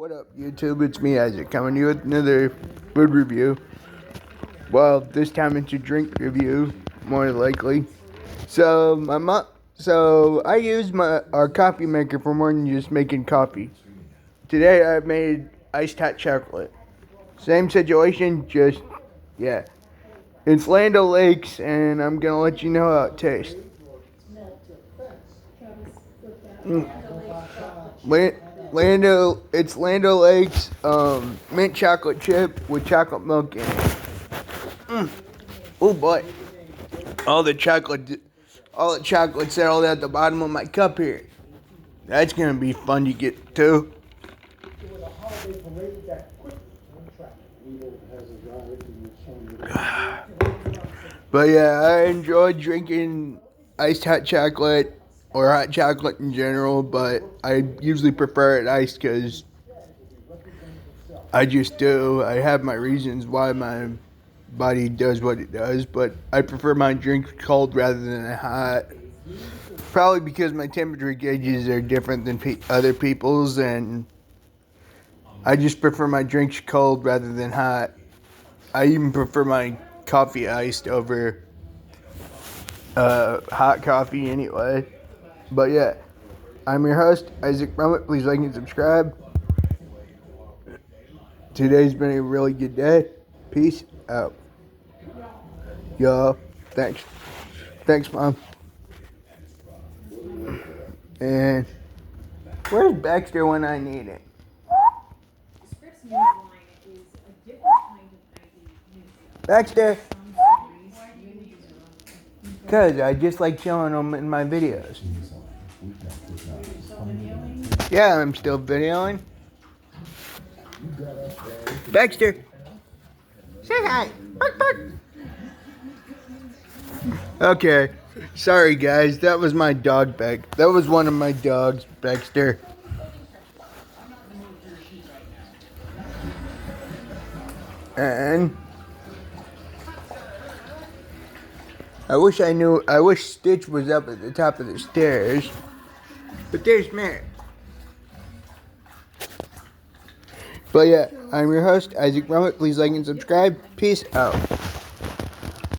What up, YouTube? It's me, Isaac, coming to you with another food review. Well, this time it's a drink review, more likely. So I use our coffee maker for more than just making coffee. Today I made iced hot chocolate. Same situation, just yeah. It's Land O'Lakes, and I'm gonna let you know how it tastes. It's Land O'Lakes mint chocolate chip with chocolate milk in it. Oh boy, all the chocolate settled at the bottom of my cup here. That's gonna be fun to get to. But yeah, I enjoy drinking iced hot chocolate or hot chocolate in general, but I usually prefer it iced because I just do. I have my reasons why my body does what it does, but I prefer my drink cold rather than hot. Probably because my temperature gauges are different than other people's, and I just prefer my drinks cold rather than hot. I even prefer my coffee iced over hot coffee anyway. But yeah, I'm your host, Isaac Brummett. Please like and subscribe. Today's been a really good day. Peace out. Y'all, thanks. Thanks, Mom. And where's Baxter when I need it? Baxter! Cause I just like showing them in my videos. Yeah, I'm still videoing. Baxter! Say hi! Bark, bark! Okay, sorry guys, that was my dog That was one of my dogs, Baxter. And I wish Stitch was up at the top of the stairs. But there's Merritt. But yeah, I'm your host, Isaac Brummett. Please like and subscribe. Peace out.